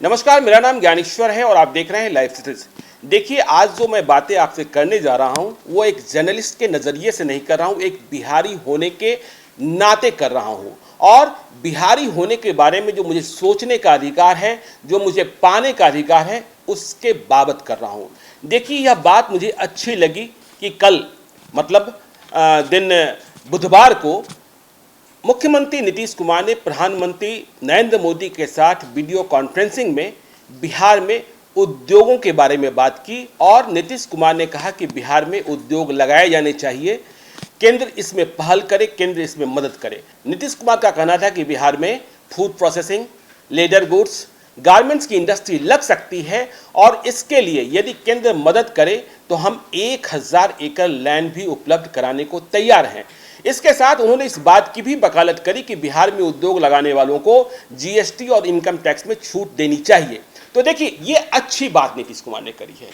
नमस्कार, मेरा नाम ज्ञानेश्वर है और आप देख रहे हैं लाइव सिटीज। देखिए, आज जो मैं बातें आपसे करने जा रहा हूं वो एक जर्नलिस्ट के नज़रिए से नहीं कर रहा हूं, एक बिहारी होने के नाते कर रहा हूं। और बिहारी होने के बारे में जो मुझे सोचने का अधिकार है, जो मुझे पाने का अधिकार है, उसके बाबत कर रहा हूं। देखिए, यह बात मुझे अच्छी लगी कि कल मतलब दिन बुधवार को मुख्यमंत्री नीतीश कुमार ने प्रधानमंत्री नरेंद्र मोदी के साथ वीडियो कॉन्फ्रेंसिंग में बिहार में उद्योगों के बारे में बात की और नीतीश कुमार ने कहा कि बिहार में उद्योग लगाए जाने चाहिए, केंद्र इसमें पहल करे, केंद्र इसमें मदद करे। नीतीश कुमार का कहना था कि बिहार में food processing, leather goods, garments की इंडस्ट्री लग सकती है और इसके लिए यदि केंद्र मदद करे तो हम 1000 एकड़ लैंड भी उपलब्ध कराने को तैयार हैं। इसके साथ उन्होंने इस बात की भी वकालत करी कि बिहार में उद्योग लगाने वालों को जीएसटी और इनकम टैक्स में छूट देनी चाहिए। तो देखिए, ये अच्छी बात नीतीश कुमार ने करी है,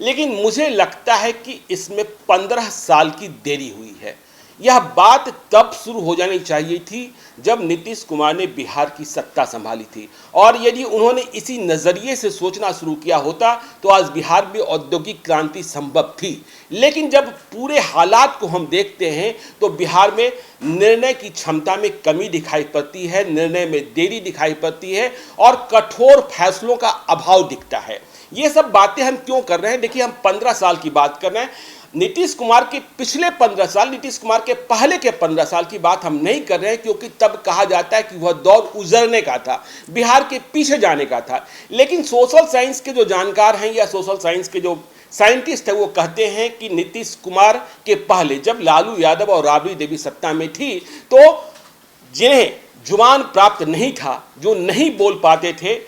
लेकिन मुझे लगता है कि इसमें 15 साल की देरी हुई है। यह बात तब शुरू हो जानी चाहिए थी जब नीतीश कुमार ने बिहार की सत्ता संभाली थी, और यदि उन्होंने इसी नज़रिए से सोचना शुरू किया होता तो आज बिहार में औद्योगिक क्रांति संभव थी। लेकिन जब पूरे हालात को हम देखते हैं तो बिहार में निर्णय की क्षमता में कमी दिखाई पड़ती है, निर्णय में देरी दिखाई पड़ती है और कठोर फैसलों का अभाव दिखता है। ये सब बातें हम क्यों कर रहे हैं? देखिए, हम 15 साल की बात कर रहे हैं। नीतीश कुमार के पिछले 15 साल, नीतीश कुमार के पहले के 15 साल की बात हम नहीं कर रहे हैं, क्योंकि तब कहा जाता है कि वह दौर उजरने का था, बिहार के पीछे जाने का था। लेकिन सोशल साइंस के जो जानकार हैं या सोशल साइंस के जो साइंटिस्ट है वो कहते हैं कि नीतीश कुमार के पहले जब लालू यादव और राबड़ी देवी सत्ता में थी तो जिन्हें जुबान प्राप्त नहीं था, जो नहीं बोल पाते थे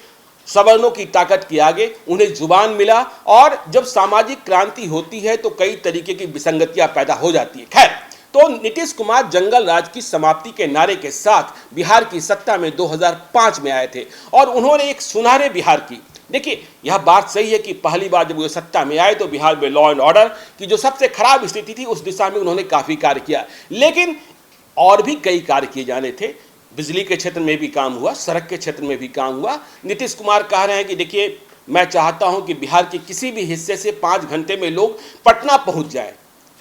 सवर्णों की ताकत के आगे, उन्हें जुबान मिला। और जब सामाजिक क्रांति होती है तो कई तरीके की विसंगतियां पैदा हो जाती है। खैर, तो नीतीश कुमार जंगल राज की समाप्ति के नारे के साथ बिहार की सत्ता में 2005 में आए थे और उन्होंने एक सुनहरे बिहार की, देखिए यह बात सही है कि पहली बार जब वो सत्ता में आए तो बिहार में लॉ एंड ऑर्डर की जो सबसे खराब स्थिति थी उस दिशा में उन्होंने काफ़ी कार्य किया, लेकिन और भी कई कार्य किए जाने थे। बिजली के क्षेत्र में भी काम हुआ, सड़क के क्षेत्र में भी काम हुआ। नीतीश कुमार कह रहे हैं कि देखिए, मैं चाहता हूं कि बिहार के किसी भी हिस्से से 5 घंटे में लोग पटना पहुंच जाएं।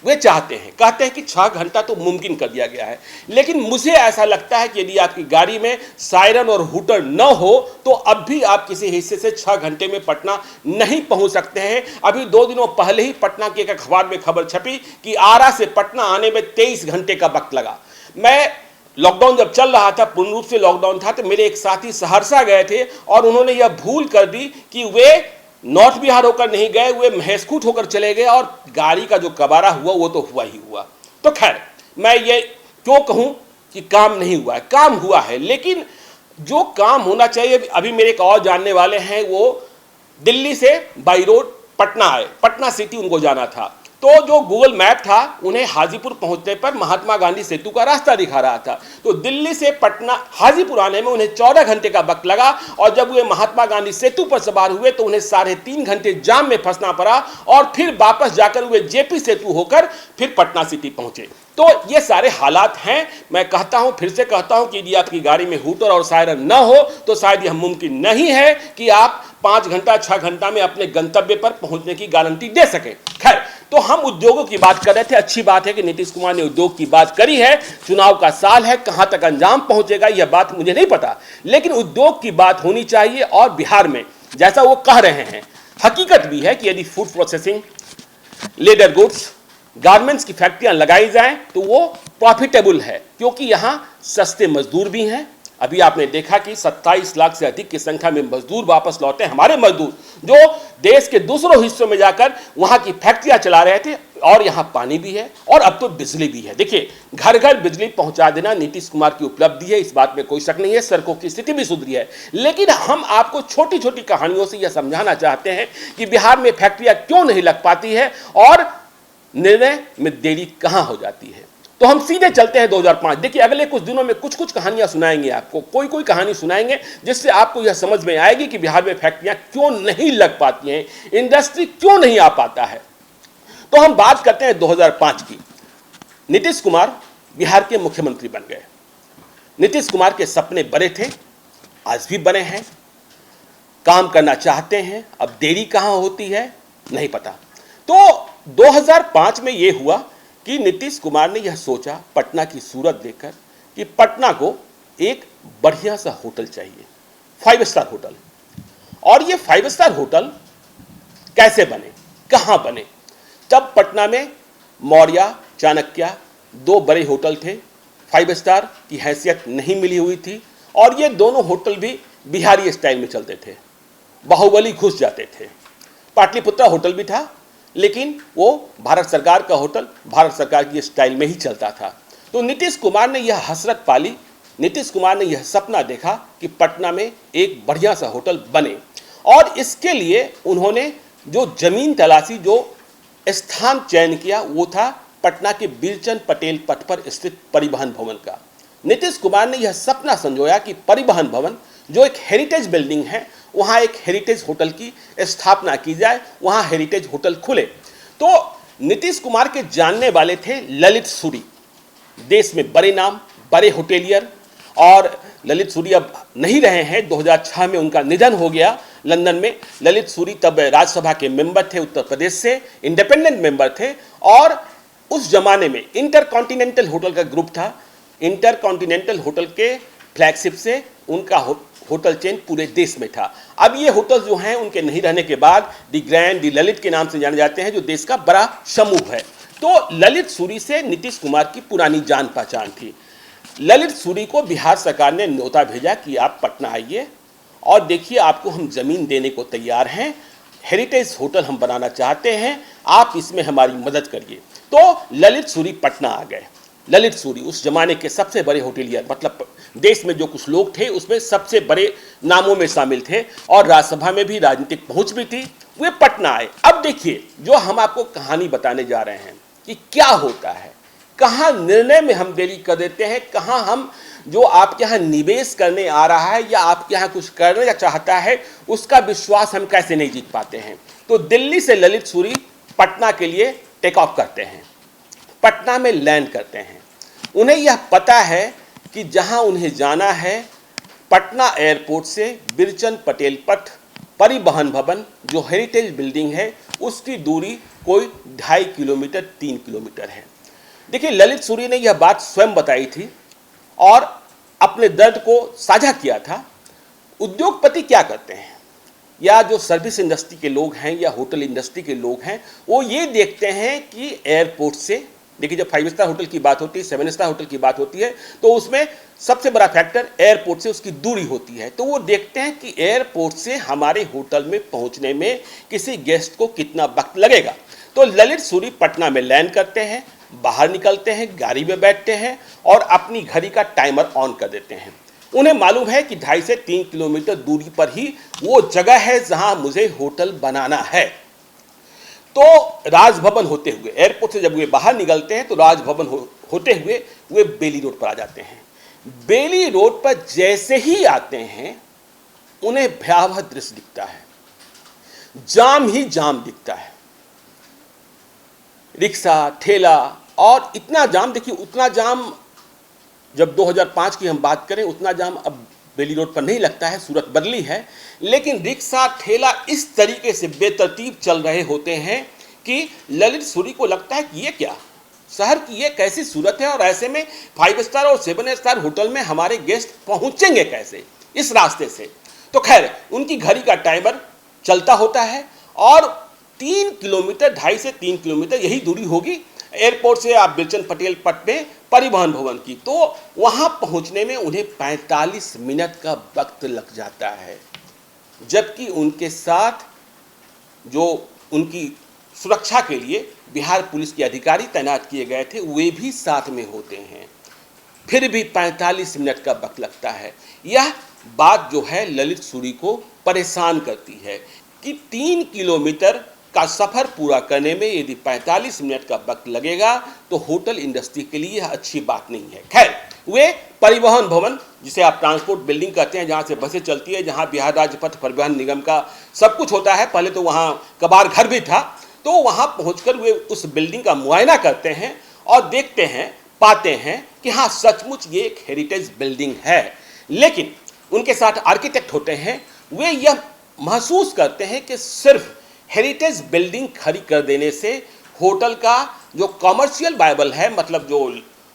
वे चाहते हैं, कहते हैं कि 6 घंटा तो मुमकिन कर दिया गया है। लेकिन मुझे ऐसा लगता है कि यदि आपकी गाड़ी में सायरन और हूटर न हो तो अब भी आप किसी हिस्से से 6 घंटे में पटना नहीं पहुंच सकते हैं। अभी 2 दिनों पहले ही पटना के एक अखबार में खबर छपी कि आरा से पटना आने में 23 घंटे का वक्त लगा। मैं लॉकडाउन जब चल रहा था, पूर्ण रूप से लॉकडाउन था, तो मेरे एक साथी सहरसा गए थे और उन्होंने यह भूल कर दी कि वे नॉर्थ बिहार होकर नहीं गए, वे महेशखूंट होकर चले गए और गाड़ी का जो कबाड़ा हुआ वो तो हुआ ही हुआ। तो खैर, मैं ये क्यों कहूं कि काम नहीं हुआ है? काम हुआ है, लेकिन जो काम होना चाहिए, अभी मेरे एक और जानने वाले हैं, वो दिल्ली से बाई रोड पटना आए, पटना सिटी उनको जाना था। तो जो गूगल मैप था उन्हें हाजीपुर पहुंचने पर महात्मा गांधी सेतु का रास्ता दिखा रहा था। तो दिल्ली से पटना हाजीपुर आने में उन्हें 14 घंटे का वक्त लगा और जब वे महात्मा गांधी सेतु पर सवार हुए तो उन्हें 3.5 घंटे जाम में फंसना पड़ा और फिर वापस जाकर वे जेपी सेतु होकर फिर पटना सिटी पहुंचे। तो ये सारे हालात हैं। मैं कहता हूं, फिर से कहता हूं कि यदि आपकी गाड़ी में हूटर और सायरन न हो तो शायद यह मुमकिन नहीं है कि आप 5 घंटा 6 घंटा में अपने गंतव्य पर पहुंचने की गारंटी दे सकें। खैर, तो हम उद्योगों की बात कर रहे थे। अच्छी बात है कि नीतीश कुमार ने उद्योग की बात करी है। चुनाव का साल है, कहां तक अंजाम पहुंचेगा यह बात मुझे नहीं पता, लेकिन उद्योग की बात होनी चाहिए। और बिहार में जैसा वो कह रहे हैं, हकीकत भी है कि यदि food processing, leather goods, garments की फैक्ट्रियां लगाई जाएं तो वो प्रॉफिटेबल है, क्योंकि यहां सस्ते मजदूर भी हैं। अभी आपने देखा कि 27 लाख से अधिक की संख्या में मजदूर वापस लौटे, हमारे मजदूर जो देश के दूसरों हिस्सों में जाकर वहां की फैक्ट्रियां चला रहे थे। और यहां पानी भी है और अब तो बिजली भी है। देखिए, घर घर बिजली पहुंचा देना नीतीश कुमार की उपलब्धि है, इस बात में कोई शक नहीं है। सड़कों की स्थिति भी सुधरी है। लेकिन हम आपको छोटी छोटी कहानियों से यह समझाना चाहते हैं कि बिहार में फैक्ट्रियां क्यों नहीं लग पाती है और निर्णय में देरी कहां हो जाती है। तो हम सीधे चलते हैं 2005। देखिए, अगले कुछ दिनों में कुछ कुछ कहानियां सुनाएंगे आपको, कोई कोई कहानी सुनाएंगे जिससे आपको यह समझ में आएगी कि बिहार में फैक्ट्रियां क्यों नहीं लग पाती हैं, इंडस्ट्री क्यों नहीं आ पाता है। तो हम बात करते हैं 2005 की। नीतीश कुमार बिहार के मुख्यमंत्री बन गए। नीतीश कुमार के सपने बड़े थे, आज भी बने हैं। काम करना चाहते हैं। अब देरी कहाँ होती है नहीं पता। तो 2005 में यह हुआ कि नीतीश कुमार ने यह सोचा पटना की सूरत देखकर कि पटना को एक बढ़िया सा होटल चाहिए, 5 स्टार होटल। और ये 5 स्टार होटल कैसे बने, कहां बने? तब पटना में मौर्या, चाणक्य 2 बड़े होटल थे, 5 स्टार की हैसियत नहीं मिली हुई थी। और ये दोनों होटल भी बिहारी स्टाइल में चलते थे, बाहुबली घुस जाते थे। पाटलिपुत्रा होटल भी था, लेकिन वो भारत सरकार का होटल, भारत सरकार की स्टाइल में ही चलता था। तो नीतीश कुमार ने यह हसरत पाली, नीतीश कुमार ने यह सपना देखा कि पटना में एक बढ़िया सा होटल बने। और इसके लिए उन्होंने जो जमीन तलाशी, जो स्थान चयन किया, वो था पटना के बीरचंद पटेल पथ पर स्थित परिवहन भवन का। नीतीश कुमार ने यह सपना संजोया कि परिवहन भवन जो एक हेरिटेज बिल्डिंग है, वहाँ एक हेरिटेज होटल की स्थापना की जाए, वहाँ हेरिटेज होटल खुले। तो नीतीश कुमार के जानने वाले थे ललित सूरी, देश में बड़े नाम, बड़े होटेलियर। और ललित सूरी अब नहीं रहे हैं, 2006 में उनका निधन हो गया लंदन में। ललित सूरी तब राज्यसभा के मेंबर थे, उत्तर प्रदेश से इंडिपेंडेंट मेंबर थे। और उस जमाने में इंटरकॉन्टिनेंटल होटल का ग्रुप था, इंटरकॉन्टिनेंटल होटल के फ्लैगशिप से उनका होटल चेन पूरे देश में था। अब ये होटल जो हैं उनके नहीं रहने के बाद दी ग्रैंड, दी ललित के नाम से जाने जाते हैं, जो देश का बड़ा समूह है। तो ललित सूरी से नीतीश कुमार की पुरानी जान पहचान थी। ललित सूरी को बिहार सरकार ने न्योता भेजा कि आप पटना आइए और देखिए, आपको हम जमीन देने को तैयार हैं, हेरिटेज होटल हम बनाना चाहते हैं, आप इसमें हमारी मदद करिए। तो ललित सूरी पटना आ गए। ललित सूरी उस जमाने के सबसे बड़े होटेलियर, मतलब देश में जो कुछ लोग थे उसमें सबसे बड़े नामों में शामिल थे, और राज्यसभा में भी राजनीतिक पहुंच भी थी। वे पटना आए। अब देखिए, जो हम आपको कहानी बताने जा रहे हैं कि क्या होता है, कहाँ निर्णय में हम देरी कर देते हैं, कहाँ हम जो आपके यहाँ निवेश करने आ रहा है या आपके यहाँ कुछ करने चाहता है, उसका विश्वास हम कैसे नहीं जीत पाते हैं। तो दिल्ली से ललित सूरी पटना के लिए टेक ऑफ करते हैं, पटना में लैंड करते हैं। उन्हें यह पता है कि जहां उन्हें जाना है, पटना एयरपोर्ट से बीरचंद पटेल पथ परिवहन भवन जो हेरिटेज बिल्डिंग है, उसकी दूरी कोई 2.5 किलोमीटर 3 किलोमीटर है। देखिए, ललित सूरी ने यह बात स्वयं बताई थी और अपने दर्द को साझा किया था। उद्योगपति क्या करते हैं, या जो सर्विस इंडस्ट्री के लोग हैं या होटल इंडस्ट्री के लोग हैं, वो ये देखते हैं कि एयरपोर्ट से, देखिए जब 5 स्टार होटल की बात होती है, 7 स्टार होटल की बात होती है, तो उसमें सबसे बड़ा फैक्टर एयरपोर्ट से उसकी दूरी होती है। तो वो देखते हैं कि एयरपोर्ट से हमारे होटल में पहुंचने में किसी गेस्ट को कितना वक्त लगेगा। तो ललित सूरी पटना में लैंड करते हैं, बाहर निकलते हैं, गाड़ी में बैठते हैं और अपनी घड़ी का टाइमर ऑन कर देते हैं। उन्हें मालूम है कि 2.5 से 3 किलोमीटर दूरी पर ही वो जगह है जहां मुझे होटल बनाना है। तो राजभवन होते हुए, एयरपोर्ट से जब वे बाहर निकलते हैं तो राजभवन होते हुए वे बेली रोड पर आ जाते हैं। बेली रोड पर जैसे ही आते हैं, उन्हें भयावह दृश्य दिखता है, जाम ही जाम दिखता है, रिक्शा, ठेला, और इतना जाम। देखिए, उतना जाम जब 2005 की हम बात करें, उतना जाम अब बेली रोड पर नहीं लगता है, सूरत बदली है। लेकिन रिक्शा, ठेला इस तरीके से बेतरतीब चल रहे होते हैं कि ललित सूरी को लगता है कि ये क्या, शहर की ये कैसी सूरत है, और ऐसे में 5 स्टार और 7 स्टार होटल में हमारे गेस्ट पहुंचेंगे कैसे इस रास्ते से। तो खैर, उनकी घड़ी का टाइमर चलता होता है और 3 किलोमीटर, 2.5 से 3 किलोमीटर यही दूरी होगी एयरपोर्ट से आप बीरचंद पटेल पथ पे परिवहन भवन की। तो वहां पहुंचने में उन्हें 45 मिनट का वक्त लग जाता है, जबकि उनके साथ जो उनकी सुरक्षा के लिए बिहार पुलिस के अधिकारी तैनात किए गए थे, वे भी साथ में होते हैं। फिर भी 45 मिनट का वक्त लगता है। यह बात जो है ललित सूरी को परेशान करती है कि 3 किलोमीटर का सफर पूरा करने में यदि 45 मिनट का वक्त लगेगा तो होटल इंडस्ट्री के लिए यह अच्छी बात नहीं है। खैर, वे परिवहन भवन, जिसे आप ट्रांसपोर्ट बिल्डिंग कहते हैं, जहां से बसें चलती है, जहां बिहार राज्य पथ परिवहन निगम का सब कुछ होता है, पहले तो वहां कबाड़ घर भी था, तो वहां पहुंचकर वे उस बिल्डिंग का मुआयना करते हैं और देखते हैं, पाते हैं कि हाँ, सचमुच ये एक हेरिटेज बिल्डिंग है। लेकिन उनके साथ आर्किटेक्ट होते हैं, वे यह महसूस करते हैं कि सिर्फ हेरिटेज बिल्डिंग खड़ी कर देने से होटल का जो कमर्शियल वायबल है, मतलब जो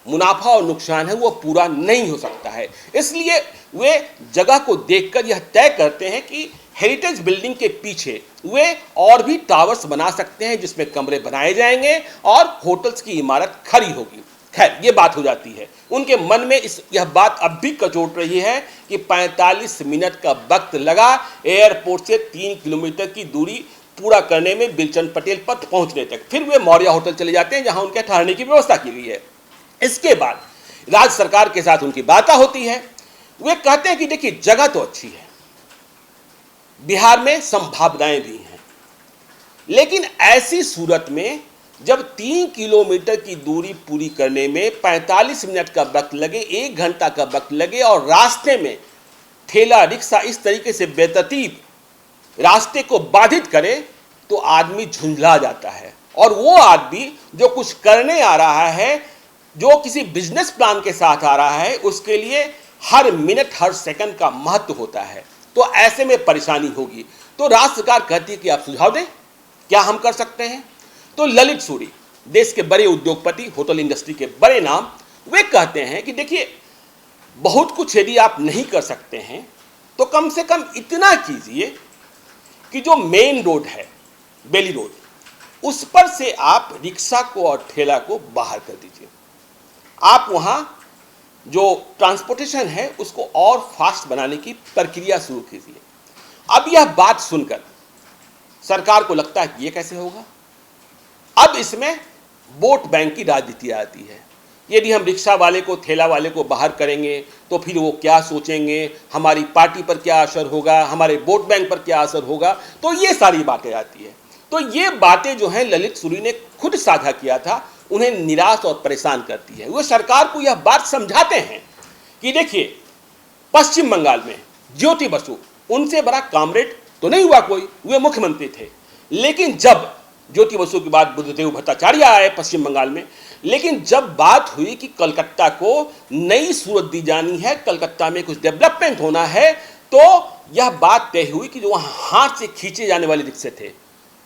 मुनाफा और नुकसान है, वो पूरा नहीं हो सकता है। इसलिए वे जगह को देखकर यह तय करते हैं कि हेरिटेज बिल्डिंग के पीछे वे और भी टावर्स बना सकते हैं जिसमें कमरे बनाए जाएंगे और होटल्स की इमारत खड़ी होगी। खैर, ये बात हो जाती है। उनके मन में यह बात अब भी कचोट रही है कि 45 मिनट का वक्त लगा एयरपोर्ट से 3 किलोमीटर की दूरी पूरा करने में बिलचंद पटेल पथ पहुंचने तक। फिर वे मौर्या होटल चले जाते हैं जहां उनके ठहरने की व्यवस्था की गई है। इसके बाद राज्य सरकार के साथ उनकी बातें होती है। वे कहते हैं कि देखिए, जगह तो अच्छी है, बिहार में संभावनाएं भी हैं, लेकिन ऐसी सूरत में जब 3 किलोमीटर की दूरी पूरी करने में 45 मिनट का वक्त लगे, 1 घंटा का वक्त लगे और रास्ते में ठेला रिक्शा इस तरीके से बेतरतीब रास्ते को बाधित करे, तो आदमी झुंझला जाता है। और वो आदमी जो कुछ करने आ रहा है, जो किसी बिजनेस प्लान के साथ आ रहा है, उसके लिए हर मिनट हर सेकंड का महत्व होता है। तो ऐसे में परेशानी होगी। तो राज्य सरकार कहती है कि आप सुझाव दें, क्या हम कर सकते हैं। तो ललित सूरी, देश के बड़े उद्योगपति, होटल इंडस्ट्री के बड़े नाम, वे कहते हैं कि देखिए, बहुत कुछ यदि आप नहीं कर सकते हैं तो कम से कम इतना कीजिए कि जो मेन रोड है, बेली रोड, उस पर से आप रिक्शा को और ठेला को बाहर कर दीजिए। आप वहां जो ट्रांसपोर्टेशन है उसको और फास्ट बनाने की प्रक्रिया शुरू कीजिए। अब यह बात सुनकर सरकार को लगता है कि ये कैसे होगा। अब इसमें वोट बैंक की राजनीति आती है। यदि हम रिक्शा वाले को, ठेला वाले को बाहर करेंगे तो फिर वो क्या सोचेंगे, हमारी पार्टी पर क्या असर होगा, हमारे वोट बैंक पर क्या असर होगा, तो ये सारी बातें आती है। तो ये बातें जो हैं ललित सूरी ने खुद साझा किया था, उन्हें निराश और परेशान करती है। वो सरकार को यह बात समझाते हैं कि देखिए, पश्चिम बंगाल में ज्योति बसु, उनसे बड़ा कॉमरेड तो नहीं हुआ कोई, वे मुख्यमंत्री थे। लेकिन जब ज्योति बसु के बाद बुद्धदेव भट्टाचार्य आए पश्चिम बंगाल में, लेकिन जब बात हुई कि कलकत्ता को नई सूरत दी जानी है, कलकत्ता में कुछ डेवलपमेंट होना है, तो यह बात तय हुई कि जो वहाँ हाथ से खींचे जाने वाले रिक्शे थे,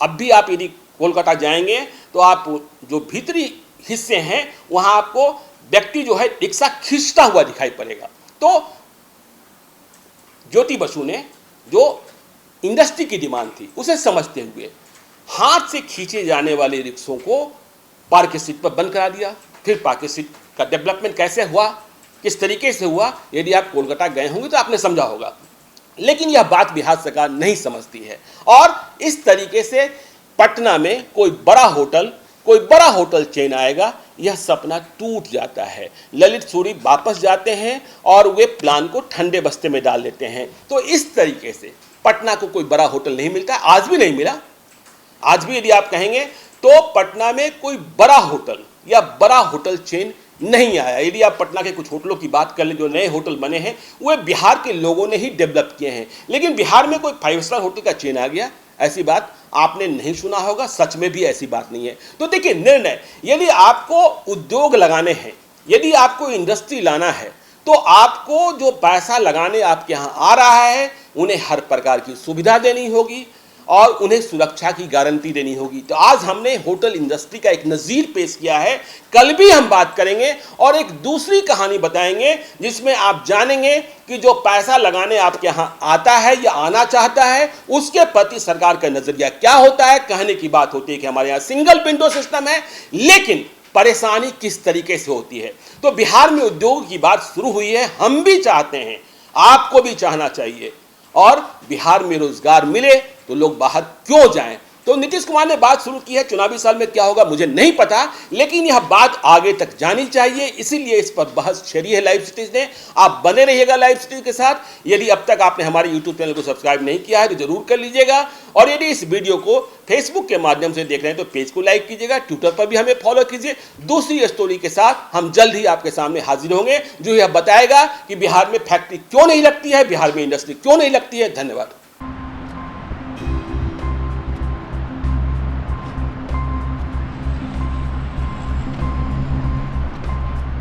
अब भी आप यदि कोलकाता जाएंगे तो आप जो भीतरी हिस्से हैं वहाँ आपको व्यक्ति जो है रिक्शा खींचता हुआ दिखाई पड़ेगा। तो ज्योति बसु ने जो इंडस्ट्री की डिमांड थी उसे समझते हुए हाथ से खींचे जाने वाले रिक्शों को पार्क स्ट्रीट पर बंद करा दिया। फिर पार्क स्ट्रीट का डेवलपमेंट कैसे हुआ, किस तरीके से हुआ, यदि आप कोलकाता गए होंगे तो आपने समझा होगा। लेकिन यह बात बिहार सरकार नहीं समझती है और इस तरीके से पटना में कोई बड़ा होटल चेन आएगा, यह सपना टूट जाता है। ललित सूरी वापस जाते हैं और वे प्लान को ठंडे बस्ते में डाल देते हैं। तो इस तरीके से पटना को कोई बड़ा होटल नहीं मिलता, आज भी नहीं मिला। आज भी यदि आप कहेंगे तो पटना में कोई बड़ा होटल या बड़ा होटल चेन नहीं आया। यदि आप पटना के कुछ होटलों की बात कर लें, जो नए होटल बने हैं, वे बिहार के लोगों ने ही डेवलप किए हैं। लेकिन बिहार में कोई 5 स्टार होटल का चेन आ गया, ऐसी बात आपने नहीं सुना होगा। सच में भी ऐसी बात नहीं है। तो देखिए, निर्णय, यदि आपको उद्योग लगाने हैं, यदि आपको इंडस्ट्री लाना है, तो आपको जो पैसा लगाने आपके यहाँ आ रहा है उन्हें हर प्रकार की सुविधा देनी होगी और उन्हें सुरक्षा की गारंटी देनी होगी। तो आज हमने होटल इंडस्ट्री का एक नज़ीर पेश किया है। कल भी हम बात करेंगे और एक दूसरी कहानी बताएंगे जिसमें आप जानेंगे कि जो पैसा लगाने आपके यहाँ आता है या आना चाहता है, उसके प्रति सरकार का नजरिया क्या होता है। कहने की बात होती है कि हमारे यहाँ सिंगल विंडो सिस्टम है, लेकिन परेशानी किस तरीके से होती है। तो बिहार में उद्योग की बात शुरू हुई है, हम भी चाहते हैं, आपको भी चाहना चाहिए, और बिहार में रोजगार मिले तो लोग बाहर क्यों जाएं। तो नीतीश कुमार ने बात शुरू की है, चुनावी साल में क्या होगा मुझे नहीं पता, लेकिन यह बात आगे तक जानी चाहिए, इसीलिए इस पर बहस छेड़ी है लाइव सिटीज ने। आप बने रहिएगा लाइव सिटीज के साथ। यदि अब तक आपने हमारे यूट्यूब चैनल को सब्सक्राइब नहीं किया है तो जरूर कर लीजिएगा, और यदि इस वीडियो को फेसबुक के माध्यम से देख रहे हैं तो पेज को लाइक कीजिएगा, ट्विटर पर भी हमें फॉलो कीजिए। दूसरी स्टोरी के साथ हम जल्द ही आपके सामने हाजिर होंगे, जो यह बताएगा कि बिहार में फैक्ट्री क्यों नहीं लगती है, बिहार में इंडस्ट्री क्यों नहीं लगती है। धन्यवाद।